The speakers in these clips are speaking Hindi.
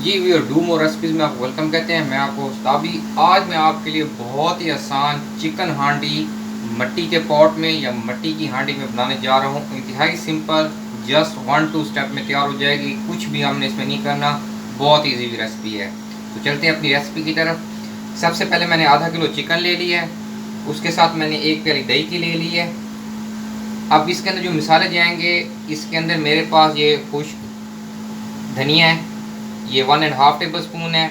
Ji we do more recipes में आपको वेलकम कहते हैं। मैं आपको ताबी आज मैं आपके लिए बहुत ही आसान चिकन हांडी मिट्टी के पॉट में या मिट्टी की हांडी में बनाने जा रहा हूँ। इंतहाई सिंपल, जस्ट 1-2 स्टेप में तैयार हो जाएगी। कुछ भी हमने इसमें नहीं करना, बहुत ईजी रेसिपी है। तो चलते हैं अपनी रेसिपी की तरफ। सबसे पहले मैंने आधा किलो चिकन ले लिया है, उसके साथ मैंने एक प्याली दही की ले ली है। अब इसके अंदर जो मिसाले जाएंगे, इसके अंदर मेरे पास ये खुश्क धनिया है, ये 1.5 टेबल स्पून है।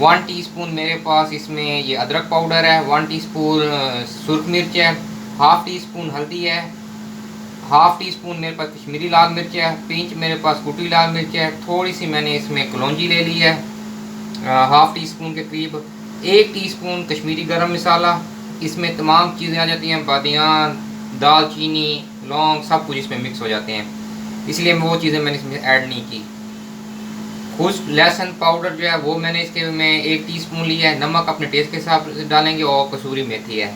1 टीस्पून मेरे पास इसमें ये अदरक पाउडर है। 1 टीस्पून सुरख मिर्च है। हाफ टी स्पून हल्दी है। हाफ टी स्पून मेरे पास कश्मीरी लाल मिर्च है। पिंच मेरे पास कुटी लाल मिर्च है। थोड़ी सी मैंने इसमें कलौंजी ले ली है, हाफ टी स्पून के करीब। 1 टीस्पून कश्मीरी गरम मसाला। इसमें तमाम चीज़ें आ जाती हैं, बादियान, दालचीनी, लौंग, सब कुछ इसमें मिक्स हो जाते हैं, इसलिए वो चीज़ें मैंने इसमें ऐड नहीं की। खुश्क लहसुन पाउडर जो है वो मैंने इसके में 1 टीस्पून लिया है। नमक अपने टेस्ट के हिसाब से डालेंगे और कसूरी मेथी है।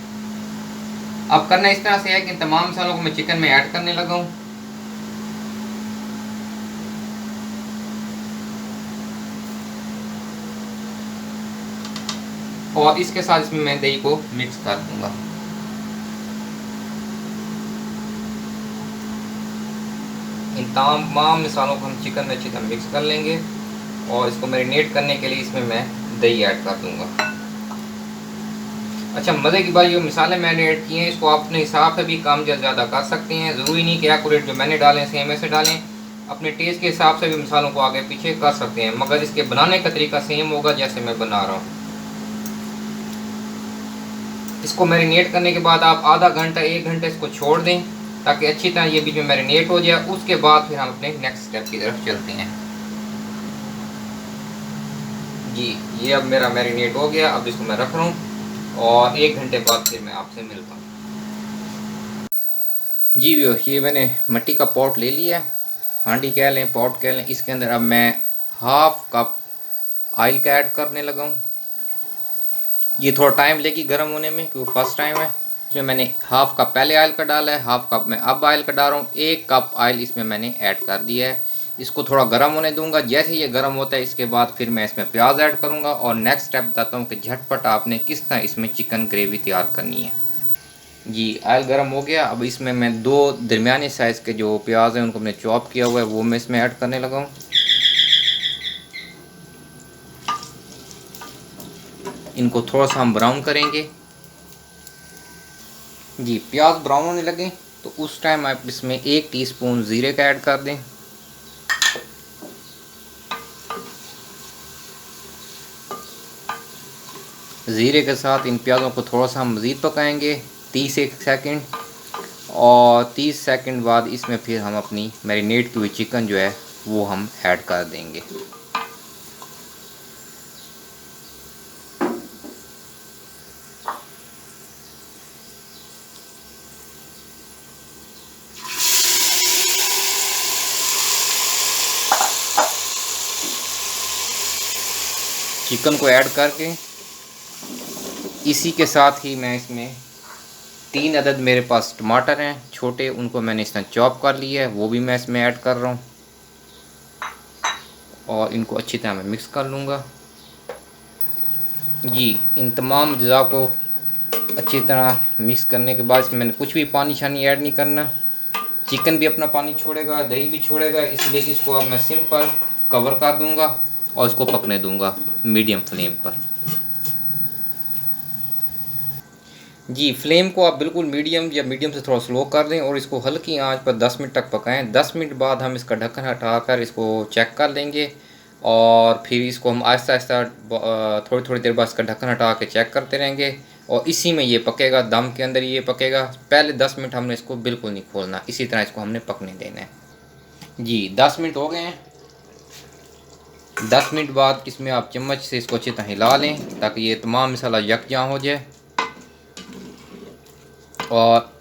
अब करना इस तरह से है कि इन तमाम मसालों को मैं चिकन में ऐड करने लगा हूँ। और इसके साथ इसमें मैं दही को मिक्स कर दूंगा। इन तमाम मसालों को हम चिकन में अच्छी तरह मिक्स कर लेंगे और इसको मैरिनेट करने के लिए इसमें मैं दही ऐड कर दूंगा। अच्छा, मज़े की बात, ये मिसाले मैंने ऐड किए हैं, इसको अपने हिसाब से भी कम या ज़्यादा कर सकते हैं। ज़रूरी नहीं कि एक्यूरेट जो मैंने डालें सेम ऐसे डालें। अपने टेस्ट के हिसाब से भी मिसालों को आगे पीछे कर सकते हैं, मगर इसके बनाने का तरीका सेम होगा जैसे मैं बना रहा हूँ। इसको मैरिनेट करने के बाद आप आधा घंटा 1 घंटा इसको छोड़ दें ताकि अच्छी तरह ये बीच में मैरिनेट हो जाए। उसके बाद फिर हम अपने नेक्स्ट स्टेप की तरफ चलते हैं। जी, ये अब मेरा मैरिनेट हो गया। अब इसको मैं रख रहा हूँ और 1 घंटे बाद फिर मैं आपसे मिलता हूँ। जी व्यूअर्स, ये मैंने मिट्टी का पॉट ले लिया, हांडी कह लें, पॉट कह लें। इसके अंदर अब मैं हाफ कप ऑयल का ऐड करने लगा हूँ। ये थोड़ा टाइम लेगी गर्म होने में क्योंकि फर्स्ट टाइम है। इसमें मैंने हाफ कप पहले ऑयल का डाला है, हाफ कप मैं अब ऑयल का डाल रहा हूँ। 1 कप ऑयल इसमें मैंने ऐड कर दिया है। इसको थोड़ा गर्म होने दूंगा। जैसे ये गर्म होता है इसके बाद फिर मैं इसमें प्याज ऐड करूँगा और नेक्स्ट स्टेप बताता हूँ कि झटपट आपने किस तरह इसमें चिकन ग्रेवी तैयार करनी है। जी, ऑयल गर्म हो गया। अब इसमें मैं 2 दरमियाने साइज़ के जो प्याज हैं उनको मैंने चॉप किया हुआ है वो मैं इसमें ऐड करने लगा हूँ। इनको थोड़ा सा हम ब्राउन करेंगे। जी, प्याज ब्राउन होने लगे तो उस टाइम आप इसमें 1 टीस्पून ज़ीरे का ऐड कर दें। ज़ीरे के साथ इन प्याज़ों को थोड़ा सा हम मज़ीद पकाएंगे 30 सेकंड। और 30 सेकंड बाद इसमें फिर हम अपनी मैरिनेट की हुई चिकन जो है वो हम ऐड कर देंगे। चिकन को ऐड करके इसी के साथ ही मैं इसमें 3 अदद मेरे पास टमाटर हैं छोटे, उनको मैंने इसमें चॉप कर लिया है, वो भी मैं इसमें ऐड कर रहा हूँ और इनको अच्छी तरह मैं मिक्स कर लूँगा। जी, इन तमाम अज़ा को अच्छी तरह मिक्स करने के बाद इसमें मैंने कुछ भी पानी शानी ऐड नहीं करना। चिकन भी अपना पानी छोड़ेगा, दही भी छोड़ेगा, इसलिए इसको अब मैं सिंपल कवर कर दूँगा और इसको पकने दूँगा मीडियम फ्लेम पर। जी, फ्लेम को आप बिल्कुल मीडियम या मीडियम से थोड़ा स्लो कर दें और इसको हल्की आंच पर 10 मिनट तक पकाएं। 10 मिनट बाद हम इसका ढक्कन हटाकर इसको चेक कर लेंगे और फिर इसको हम आहिस्ता आहिस्ता थोड़ी थोड़ी देर बाद इसका ढक्कन हटा के चेक करते रहेंगे और इसी में ये पकेगा, दम के अंदर ये पकेगा। पहले 10 मिनट हमने इसको बिल्कुल नहीं खोलना, इसी तरह इसको हमने पकने देना है। जी, 10 मिनट हो गए हैं। 10 मिनट बाद इसमें आप चम्मच से इसको अच्छी तरह हिला लें ताकि ये तमाम मसाला यकजां हो जाए और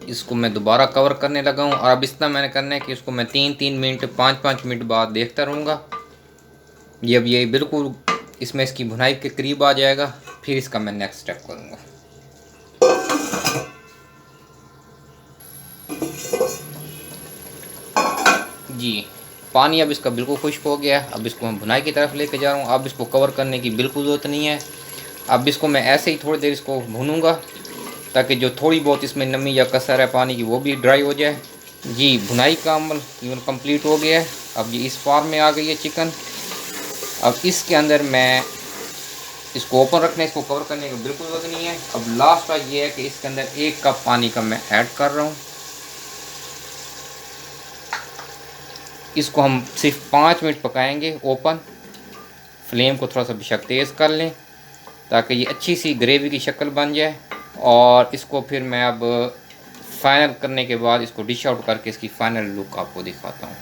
इसको मैं दोबारा कवर करने लगा हूँ। और अब इस तरह मैंने करना है कि इसको मैं 3-3 मिनट 5-5 मिनट बाद देखता रहूँगा। जब ये बिल्कुल इसमें इसकी भुनाई के करीब आ जाएगा फिर इसका मैं नेक्स्ट स्टेप करूँगा। जी, पानी अब इसका बिल्कुल खुश्क हो गया है। अब इसको मैं भुनाई की तरफ लेके जा रहा हूँ। अब इसको कवर करने की बिल्कुल ज़रूरत नहीं है। अब इसको मैं ऐसे ही थोड़ी देर इसको भूनूंगा ताकि जो थोड़ी बहुत इसमें नमी या कसर है पानी की वो भी ड्राई हो जाए। जी, भुनाई का अमल कंप्लीट हो गया है। अब ये इस फॉर्म में आ गई है चिकन। अब इसके अंदर मैं इसको ओपन रखना है, इसको कवर करने की बिल्कुल ज़रूरत नहीं है। अब लास्ट बात ये है कि इसके अंदर 1 कप पानी का मैं ऐड कर रहा हूँ। इसको हम सिर्फ 5 मिनट पकाएंगे ओपन। फ्लेम को थोड़ा सा बेशक तेज़ कर लें ताकि ये अच्छी सी ग्रेवी की शक्ल बन जाए। और इसको फिर मैं अब फाइनल करने के बाद इसको डिश आउट करके इसकी फ़ाइनल लुक आपको दिखाता हूँ।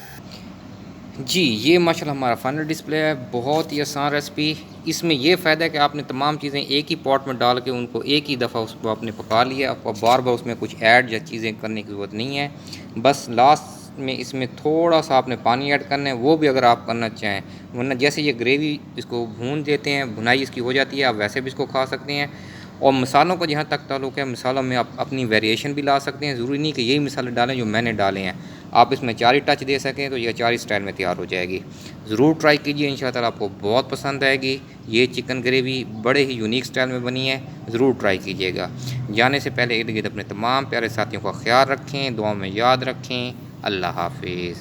जी, ये माशाल्लाह हमारा फाइनल डिस्प्ले है। बहुत ही आसान रेसिपी। इसमें ये फ़ायदा है कि आपने तमाम चीज़ें एक ही पॉट में डाल के उनको एक ही दफ़ा उसको आपने पका लिया। आपको बार बार उसमें कुछ ऐड या चीज़ें करने की ज़रूरत नहीं है। बस लास्ट में इसमें थोड़ा सा आपने पानी ऐड करना है, वो भी अगर आप करना चाहें, वरना जैसे ये ग्रेवी इसको भून देते हैं, भुनाई इसकी हो जाती है, आप वैसे भी इसको खा सकते हैं। और मसालों का जहाँ तक ताल्लुक़ है, मसालों में आप अपनी वेरिएशन भी ला सकते हैं। ज़रूरी नहीं कि यही मसाले डालें जो मैंने डाले हैं। आप इसमें अचारी टच दे सकें तो ये अचारी स्टाइल में तैयार हो जाएगी। ज़रूर ट्राई कीजिए, इंशाअल्लाह आपको बहुत पसंद आएगी। ये चिकन ग्रेवी बड़े ही यूनिक स्टाइल में बनी है, ज़रूर ट्राई कीजिएगा। जाने से पहले इर्द गिर्द अपने तमाम प्यारे साथियों का ख्याल रखें, दुआ में याद रखें। अल्लाह हाफिज़।